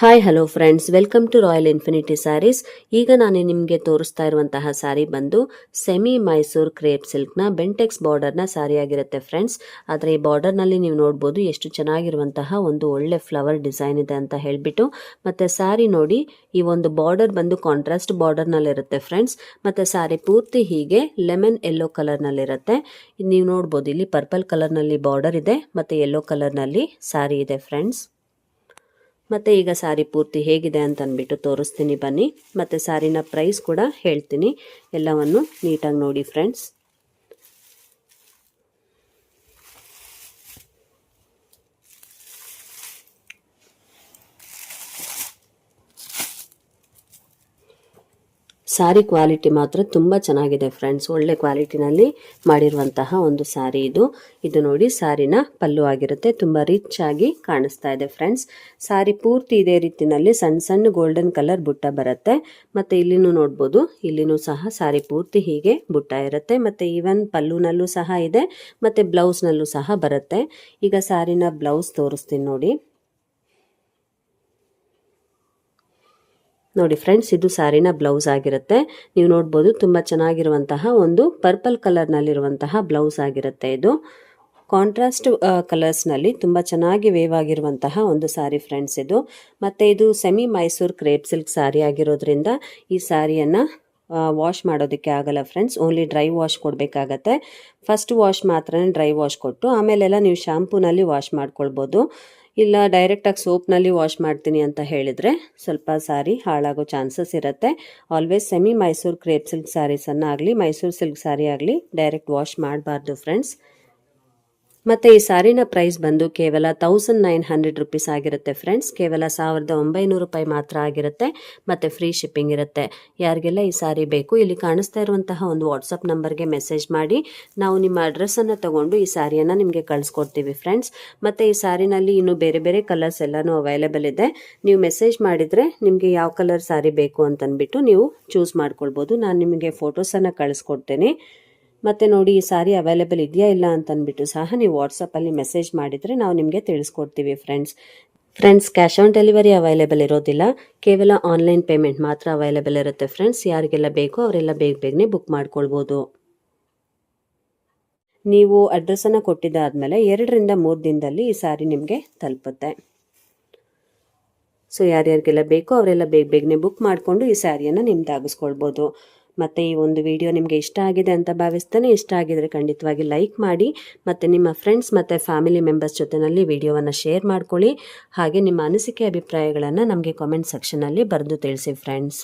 Hi hello friends, welcome to Royal Infinity sarees. ಈಗ ನಾನು ನಿಮಗೆ ತೋರಿಸ್ತಾ ಇರುವಂತಹ ಸ್ಯಾರಿ ಬಂದು ಸೆಮಿ ಮೈಸೂರು ಕ್ರೇಪ್ ಸಿಲ್ಕ್ನ ಬೆಂಟೆಕ್ಸ್ ಬಾರ್ಡರ್ನ ಸ್ಯಾರಿ ಆಗಿರುತ್ತೆ ಫ್ರೆಂಡ್ಸ್. ಆದರೆ ಈ ಬಾರ್ಡರ್ನಲ್ಲಿ ನೀವು ನೋಡ್ಬೋದು ಎಷ್ಟು ಚೆನ್ನಾಗಿರುವಂತಹ ಒಂದು ಒಳ್ಳೆ ಫ್ಲವರ್ ಡಿಸೈನ್ ಇದೆ ಅಂತ ಹೇಳಿಬಿಟ್ಟು. ಮತ್ತು ಸ್ಯಾರಿ ನೋಡಿ, ಈ ಒಂದು ಬಾರ್ಡರ್ ಬಂದು ಕಾಂಟ್ರಾಸ್ಟ್ ಬಾರ್ಡರ್ನಲ್ಲಿರುತ್ತೆ ಫ್ರೆಂಡ್ಸ್. ಮತ್ತು ಸ್ಯಾರಿ ಪೂರ್ತಿ ಹೀಗೆ ಲೆಮನ್ ಯೆಲ್ಲೋ ಕಲರ್ನಲ್ಲಿರುತ್ತೆ. ನೀವು ನೋಡ್ಬೋದು ಇಲ್ಲಿ ಪರ್ಪಲ್ ಕಲರ್ನಲ್ಲಿ ಬಾರ್ಡರ್ ಇದೆ ಮತ್ತು ಯೆಲ್ಲೋ ಕಲರ್ನಲ್ಲಿ ಸ್ಯಾರಿ ಇದೆ ಫ್ರೆಂಡ್ಸ್. ಮತ್ತು ಈಗ ಸ್ಯಾರಿ ಪೂರ್ತಿ ಹೇಗಿದೆ ಅಂತ ಅಂದ್ಬಿಟ್ಟು ತೋರಿಸ್ತೀನಿ ಬನ್ನಿ. ಮತ್ತು ಸ್ಯಾರಿನ ಪ್ರೈಸ್ ಕೂಡ ಹೇಳ್ತೀನಿ, ಎಲ್ಲವನ್ನು ನೀಟಾಗಿ ನೋಡಿ ಫ್ರೆಂಡ್ಸ್. ಸ್ಯಾರಿ ಕ್ವಾಲಿಟಿ ಮಾತ್ರ ತುಂಬ ಚೆನ್ನಾಗಿದೆ ಫ್ರೆಂಡ್ಸ್. ಒಳ್ಳೆ ಕ್ವಾಲಿಟಿನಲ್ಲಿ ಮಾಡಿರುವಂತಹ ಒಂದು ಸ್ಯಾರಿ ಇದು ನೋಡಿ, ಸ್ಯಾರಿನ ಪಲ್ಲು ಆಗಿರುತ್ತೆ. ತುಂಬ ರಿಚ್ ಆಗಿ ಕಾಣಿಸ್ತಾ ಇದೆ ಫ್ರೆಂಡ್ಸ್. ಸ್ಯಾರಿ ಪೂರ್ತಿ ಇದೇ ರೀತಿನಲ್ಲಿ ಸಣ್ಣ ಸಣ್ಣ ಗೋಲ್ಡನ್ ಕಲರ್ ಬುಟ್ಟ ಬರುತ್ತೆ. ಮತ್ತು ಇಲ್ಲಿನೂ ನೋಡ್ಬೋದು, ಇಲ್ಲಿನೂ ಸಹ ಸ್ಯಾರಿ ಪೂರ್ತಿ ಹೀಗೆ ಬುಟ್ಟ ಇರುತ್ತೆ. ಮತ್ತು ಈವನ್ ಪಲ್ಲುನಲ್ಲೂ ಸಹ ಇದೆ ಮತ್ತು ಬ್ಲೌಸ್ನಲ್ಲೂ ಸಹ ಬರುತ್ತೆ. ಈಗ ಸ್ಯಾರಿನ ಬ್ಲೌಸ್ ತೋರಿಸ್ತೀನಿ ನೋಡಿ. ನೋಡಿ ಫ್ರೆಂಡ್ಸ್, ಇದು ಸ್ಯಾರಿನ ಬ್ಲೌಸ್ ಆಗಿರುತ್ತೆ. ನೀವು ನೋಡ್ಬೋದು, ತುಂಬ ಚೆನ್ನಾಗಿರುವಂತಹ ಒಂದು ಪರ್ಪಲ್ ಕಲರ್ನಲ್ಲಿರುವಂತಹ ಬ್ಲೌಸ್ ಆಗಿರುತ್ತೆ. ಇದು ಕಾಂಟ್ರಾಸ್ಟ್ ಕಲರ್ಸ್ನಲ್ಲಿ ತುಂಬ ಚೆನ್ನಾಗಿ ವೇವ್ ಆಗಿರುವಂತಹ ಒಂದು ಸ್ಯಾರಿ ಫ್ರೆಂಡ್ಸ್ ಇದು. ಮತ್ತು ಇದು semi Mysuru crepe silk sari ಆಗಿರೋದ್ರಿಂದ ಈ ಸ್ಯಾರಿಯನ್ನು ವಾಶ್ ಮಾಡೋದಕ್ಕೆ ಆಗಲ್ಲ ಫ್ರೆಂಡ್ಸ್. ಓನ್ಲಿ ಡ್ರೈ ವಾಶ್ ಕೊಡಬೇಕಾಗತ್ತೆ. ಫಸ್ಟ್ ವಾಶ್ ಮಾತ್ರ ಡ್ರೈ ವಾಶ್ ಕೊಟ್ಟು ಆಮೇಲೆಲ್ಲ ನೀವು ಶಾಂಪೂನಲ್ಲಿ ವಾಶ್ ಮಾಡ್ಕೊಳ್ಬೋದು. ಇಲ್ಲ ಡೈರೆಕ್ಟಾಗಿ ಸೋಪ್ನಲ್ಲಿ ವಾಶ್ ಮಾಡ್ತೀನಿ ಅಂತ ಹೇಳಿದರೆ ಸ್ವಲ್ಪ ಸ್ಯಾರಿ ಹಾಳಾಗೋ ಚಾನ್ಸಸ್ ಇರುತ್ತೆ. Always semi Mysuru crepe silk ಸ್ಯಾರೀಸನ್ನು ಆಗಲಿ ಮೈಸೂರು ಸಿಲ್ಕ್ ಸ್ಯಾರಿ ಆಗಲಿ ಡೈರೆಕ್ಟ್ ವಾಶ್ ಮಾಡಬಾರ್ದು ಫ್ರೆಂಡ್ಸ್. ಮತ್ತು ಈ ಸ್ಯಾರಿನ ಪ್ರೈಸ್ ಬಂದು ಕೇವಲ 1900 ರುಪೀಸ್ ಆಗಿರುತ್ತೆ ಫ್ರೆಂಡ್ಸ್. ಕೇವಲ 1900 ರೂಪಾಯಿ ಮಾತ್ರ ಆಗಿರುತ್ತೆ. ಮತ್ತು ಫ್ರೀ ಶಿಪ್ಪಿಂಗ್ ಇರುತ್ತೆ. ಯಾರಿಗೆಲ್ಲ ಈ ಸ್ಯಾರಿ ಬೇಕು, ಇಲ್ಲಿ ಕಾಣಿಸ್ತಾ ಇರುವಂತಹ ಒಂದು ವಾಟ್ಸಪ್ ನಂಬರ್ಗೆ ಮೆಸೇಜ್ ಮಾಡಿ, ನಾವು ನಿಮ್ಮ ಅಡ್ರೆಸ್ಸನ್ನು ತಗೊಂಡು ಈ ಸ್ಯಾರಿಯನ್ನು ನಿಮಗೆ ಕಳಿಸ್ಕೊಡ್ತೀವಿ ಫ್ರೆಂಡ್ಸ್. ಮತ್ತು ಈ ಸ್ಯಾರಿನಲ್ಲಿ ಇನ್ನೂ ಬೇರೆ ಬೇರೆ ಕಲರ್ಸ್ ಎಲ್ಲನೂ ಅವೈಲೇಬಲ್ ಇದೆ. ನೀವು ಮೆಸೇಜ್ ಮಾಡಿದರೆ ನಿಮಗೆ ಯಾವ ಕಲರ್ ಸ್ಯಾರಿ ಬೇಕು ಅಂತಂದ್ಬಿಟ್ಟು ನೀವು ಚೂಸ್ ಮಾಡ್ಕೊಳ್ಬೋದು. ನಾನು ನಿಮಗೆ ಫೋಟೋಸನ್ನು ಕಳಿಸ್ಕೊಡ್ತೇನೆ. ಮತ್ತು ನೋಡಿ, ಈ ಸ್ಯಾರಿ ಅವೈಲೇಬಲ್ ಇದೆಯಾ ಇಲ್ಲ ಅಂತಂದ್ಬಿಟ್ಟು ಸಹ ನೀವು ವಾಟ್ಸಪ್ಪಲ್ಲಿ ಮೆಸೇಜ್ ಮಾಡಿದರೆ ನಾವು ನಿಮಗೆ ತಿಳಿಸ್ಕೊಡ್ತೀವಿ friends. Cash on delivery available ಇರೋದಿಲ್ಲ. ಕೇವಲ ಆನ್ಲೈನ್ ಪೇಮೆಂಟ್ ಮಾತ್ರ ಅವೈಲೇಬಲ್ ಇರುತ್ತೆ ಫ್ರೆಂಡ್ಸ್. ಯಾರಿಗೆಲ್ಲ ಬೇಕೋ ಅವರೆಲ್ಲ ಬೇಗನೆ ಬುಕ್ ಮಾಡ್ಕೊಳ್ಬೋದು. ನೀವು ಅಡ್ರೆಸ್ಸನ್ನು ಕೊಟ್ಟಿದ್ದಾದಮೇಲೆ 2 ರಿಂದ 3 ದಿನದಲ್ಲಿ ಈ ಸ್ಯಾರಿ ನಿಮಗೆ ತಲುಪುತ್ತೆ. ಸೊ ಯಾರ್ಯಾರಿಗೆಲ್ಲ ಬೇಕೋ ಅವರೆಲ್ಲ ಬೇಗನೆ ಬುಕ್ ಮಾಡಿಕೊಂಡು ಈ ಸ್ಯಾರಿಯನ್ನು ನಿಮ್ದಾಗಿಸ್ಕೊಳ್ಬೋದು. ಮತ್ತು ಈ ಒಂದು ವಿಡಿಯೋ ನಿಮಗೆ ಇಷ್ಟ ಆಗಿದೆ ಅಂತ ಭಾವಿಸ್ತಾನೆ. ಇಷ್ಟ ಆಗಿದರೆ ಖಂಡಿತವಾಗಿ ಲೈಕ್ ಮಾಡಿ. ಮತ್ತು ನಿಮ್ಮ ಫ್ರೆಂಡ್ಸ್ ಮತ್ತು ಫ್ಯಾಮಿಲಿ ಮೆಂಬರ್ಸ್ ಜೊತೆಯಲ್ಲಿ ವಿಡಿಯೋವನ್ನು ಶೇರ್ ಮಾಡ್ಕೊಳ್ಳಿ. ಹಾಗೆ ನಿಮ್ಮ ಅನಿಸಿಕೆ ಅಭಿಪ್ರಾಯಗಳನ್ನು ನಮಗೆ ಕಾಮೆಂಟ್ ಸೆಕ್ಷನಲ್ಲಿ ಬರೆದು ತಿಳಿಸಿ ಫ್ರೆಂಡ್ಸ್.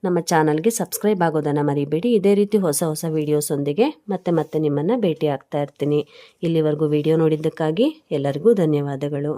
ನಮ್ಮ ಚಾನಲ್ಗೆ ಸಬ್ಸ್ಕ್ರೈಬ್ ಆಗೋದನ್ನು ಮರಿಬೇಡಿ. ಇದೇ ರೀತಿ ಹೊಸ ಹೊಸ ವೀಡಿಯೋಸೊಂದಿಗೆ ಮತ್ತೆ ನಿಮ್ಮನ್ನು ಭೇಟಿ ಆಗ್ತಾ ಇರ್ತೀನಿ. ಇಲ್ಲಿವರೆಗೂ ವಿಡಿಯೋ ನೋಡಿದ್ದಕ್ಕಾಗಿ ಎಲ್ಲರಿಗೂ ಧನ್ಯವಾದಗಳು.